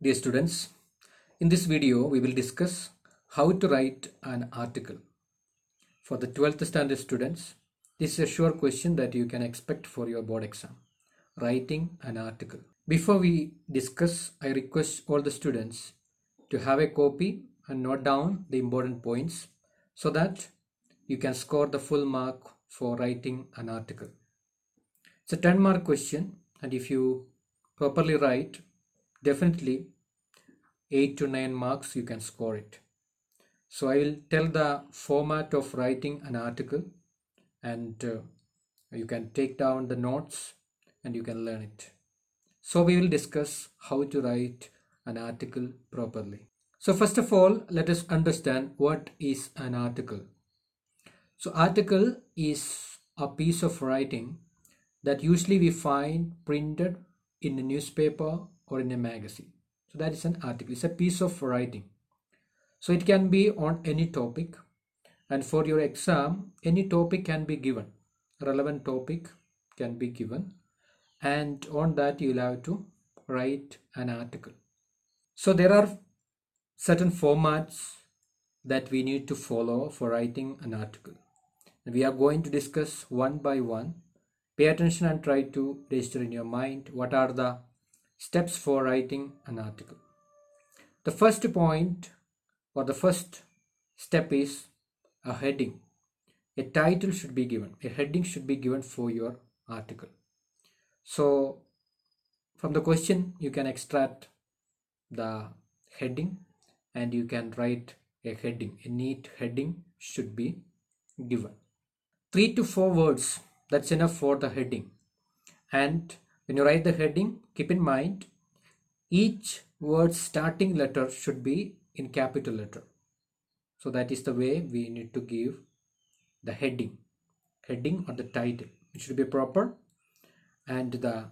Dear students, in this video we will discuss how to write an article. For the 12th standard students, this is a sure question that you can expect for your board exam. Writing an article. Before we discuss, I request all the students to have a copy and note down the important points so that you can score the full mark for writing an article. It's a 10-mark question, and if you properly write, definitely 8 to 9 marks you can score it. So I will tell the format of writing an article, and you can take down the notes and you can learn it. So we will discuss how to write an article properly. So first of all, let us understand what is an article. So article is a piece of writing that usually we find printed in a newspaper or in a magazine. So that is an article. It's a piece of writing. So it can be on any topic, and for your exam, any topic can be given. Relevant topic can be given, and on that you'll have to write an article. So there are certain formats that we need to follow for writing an article. We are going to discuss one by one. Pay attention and try to register in your mind what are the steps for writing an article. The first point or the first step is a heading. A title should be given. A heading should be given for your article. So from the question you can extract the heading and you can write a heading. A neat heading should be given. 3 to 4 words, that's enough for the heading. And when you write the heading, keep in mind each word's starting letter should be in capital letter. So that is the way we need to give the heading or the title. It should be proper, and the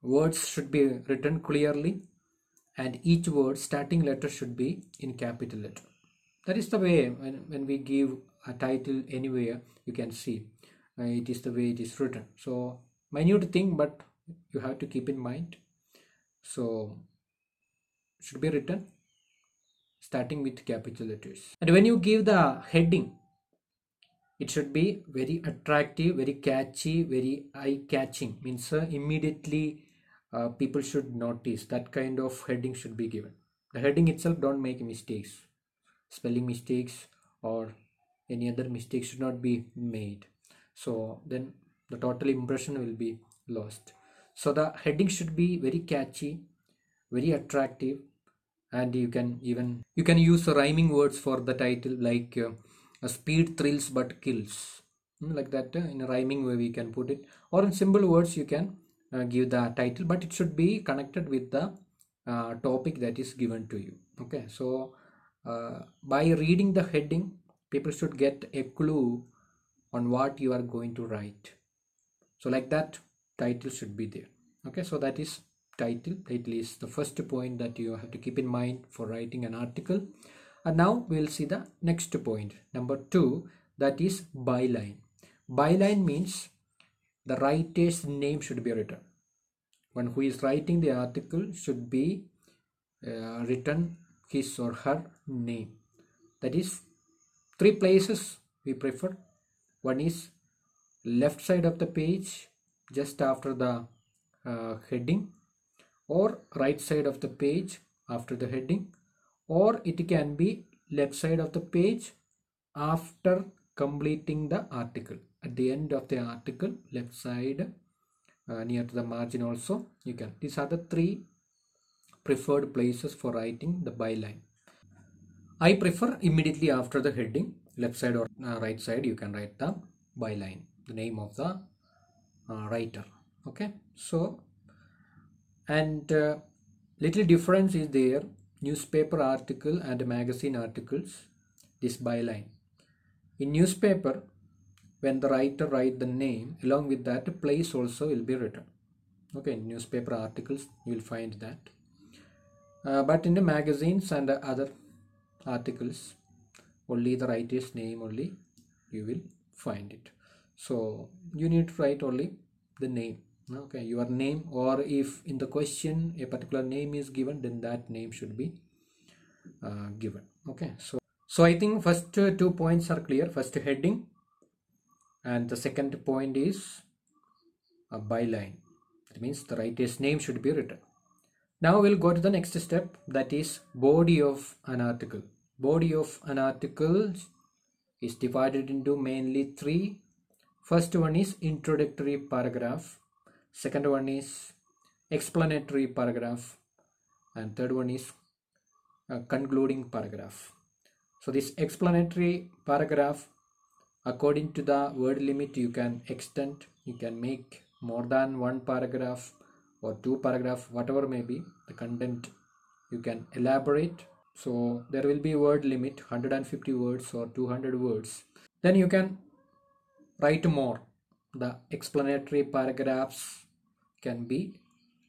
words should be written clearly, and each word starting letter should be in capital letter. That is the way when we give a title anywhere, you can see it is the way it is written. So minute thing, but you have to keep in mind. So should be written starting with capital letters. And when you give the heading, it should be very attractive, very catchy, very eye-catching. Means immediately people should notice. That kind of heading should be given. The heading itself, don't make mistakes. Spelling mistakes or any other mistakes should not be made. So then the total impression will be lost. So the heading should be very catchy, very attractive, and you can use rhyming words for the title, like a speed thrills but kills, like that. In a rhyming way we can put it, or in simple words you can give the title, but it should be connected with the topic that is given to you. Okay, so by reading the heading, people should get a clue on what you are going to write. So like that, title should be there. Okay, so that is title. Title is the first point that you have to keep in mind for writing an article. And now we'll see the next point, number 2, that is byline. Byline means the writer's name should be written. One who is writing the article should be written his or her name. That is 3 places we prefer. One is left side of the page just after the heading, or right side of the page after the heading, or it can be left side of the page after completing the article. At the end of the article, left side near to the margin also you can. These are the 3 preferred places for writing the byline. I prefer immediately after the heading, left side or right side, you can write the byline, the name of the writer. Okay, so and little difference is there, newspaper article and magazine articles, this byline. In newspaper, when the writer write the name, along with that place also will be written. Okay, in newspaper articles you will find that, but in the magazines and other articles, only the writer's name only you will find it. So you need to write only the name. Okay, your name, or if in the question a particular name is given, then that name should be given. Okay, so I think first 2 points are clear. First, heading, and the second point is a byline. That means the writer's name should be written. Now we'll go to the next step, that is body of an article. Body of an article is divided into mainly three. First one is introductory paragraph, second one is explanatory paragraph, and third one is concluding paragraph. So this explanatory paragraph, according to the word limit, you can extend, you can make more than one paragraph or two paragraph, whatever may be the content, you can elaborate. So there will be word limit 150 words or 200 words. Then you can write more. The explanatory paragraphs can be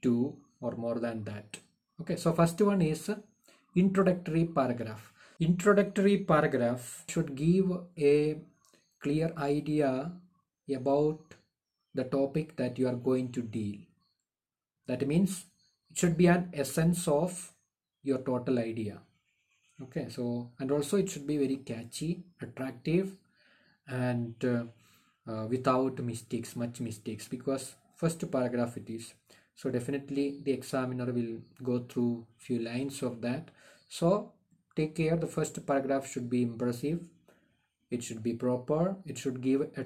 two or more than that. Okay, so first one is introductory paragraph. Introductory paragraph should give a clear idea about the topic that you are going to deal. That means it should be an essence of your total idea. Okay, so and also it should be very catchy, attractive, and without mistakes, much mistakes, because first paragraph it is. So definitely the examiner will go through few lines of that. So take care, the first paragraph should be impressive, it should be proper, it should give a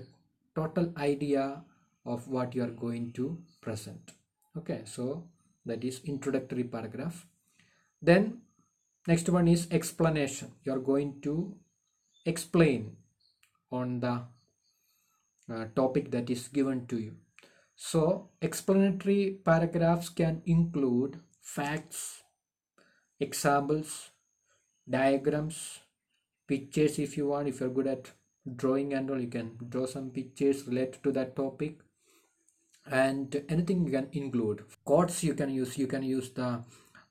total idea of what you are going to present. Okay, so that is introductory paragraph. Then next one is explanation. You are going to explain on the topic that is given to you. So explanatory paragraphs can include facts, examples, diagrams, pictures. If you want, if you're good at drawing and all, you can draw some pictures related to that topic, and anything you can include. Quotes you can use the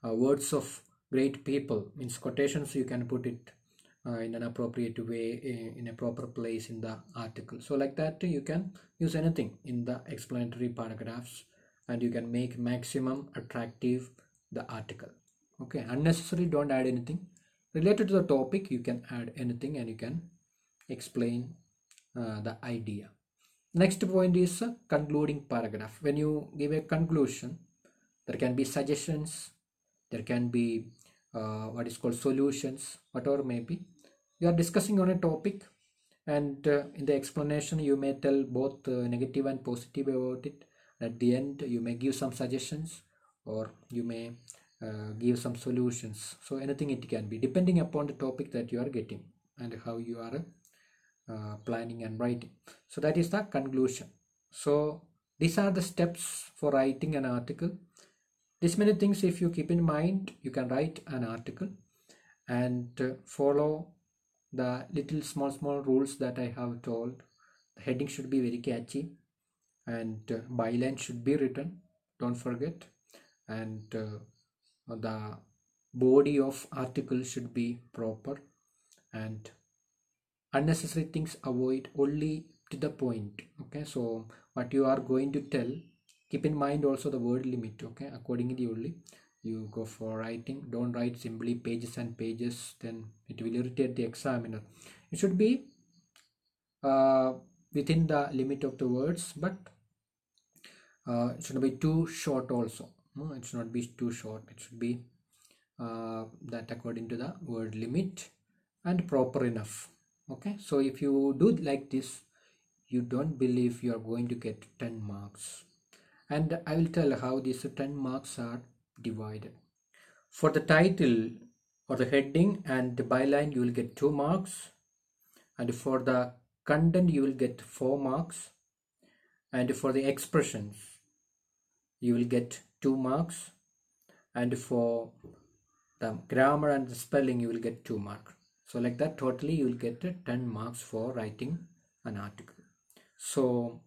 words of great people, means quotations, you can put it in an appropriate way, in a proper place in the article. So like that you can use anything in the explanatory paragraphs, and you can make maximum attractive the article. Okay, unnecessary, don't add anything related to the topic. You can add anything and you can explain the idea. Next point is concluding paragraph. When you give a conclusion, there can be suggestions, there can be what is called solutions, whatever may be. You are discussing on a topic, and in the explanation you may tell both negative and positive about it. At the end you may give some suggestions, or you may give some solutions. So anything it can be, depending upon the topic that you are getting and how you are planning and writing. So that is the conclusion. So these are the steps for writing an article. These many things, if you keep in mind, you can write an article and follow the little small rules that I have told. The heading should be very catchy, and byline should be written, don't forget, and the body of article should be proper, and unnecessary things avoid, only to the point. Okay, so what you are going to tell, keep in mind also the word limit. Okay, accordingly only you go for writing. Don't write simply pages and pages, then it will irritate the examiner. It should be within the limit of the words, but it should be too short also. It should not be too short, it should be that according to the word limit and proper enough. Okay, so if you do like this, you don't believe you are going to get 10 marks. And I will tell how these 10 marks are divided. For the title or the heading and the byline, you will get 2 marks, and for the content you will get 4 marks, and for the expressions you will get 2 marks, and for the grammar and the spelling you will get 2 marks. So like that, totally you will get 10 marks for writing an article. So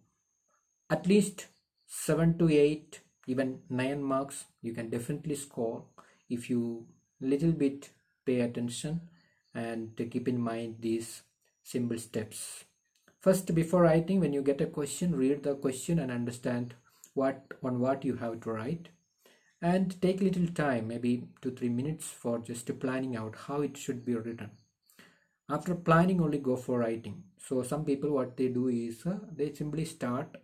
at least 7 to 8, even 9 marks you can definitely score if you little bit pay attention and keep in mind these simple steps. First, before writing, when you get a question, read the question and understand what you have to write, and take little time, maybe 2-3 minutes, for just planning out how it should be written. After planning, only go for writing. So some people, what they do is they simply start,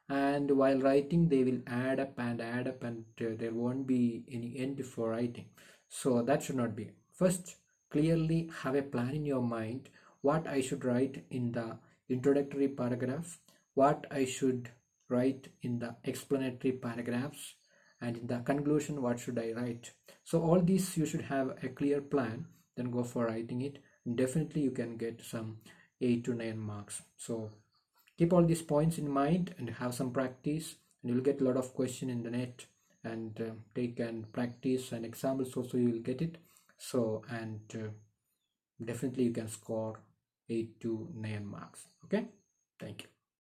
and while writing they will add up and add up, and there won't be any end for writing. So that should not be. First, clearly have a plan in your mind what I should write in the introductory paragraph, what I should write in the explanatory paragraphs, and in the conclusion what should I write. So all these you should have a clear plan, then go for writing it. Definitely you can get some 8 to 9 marks. So keep all these points in mind and have some practice, and you'll get a lot of question in the net, and take and practice and examples also you will get it. So and definitely you can score 8 to 9 marks. Okay, thank you.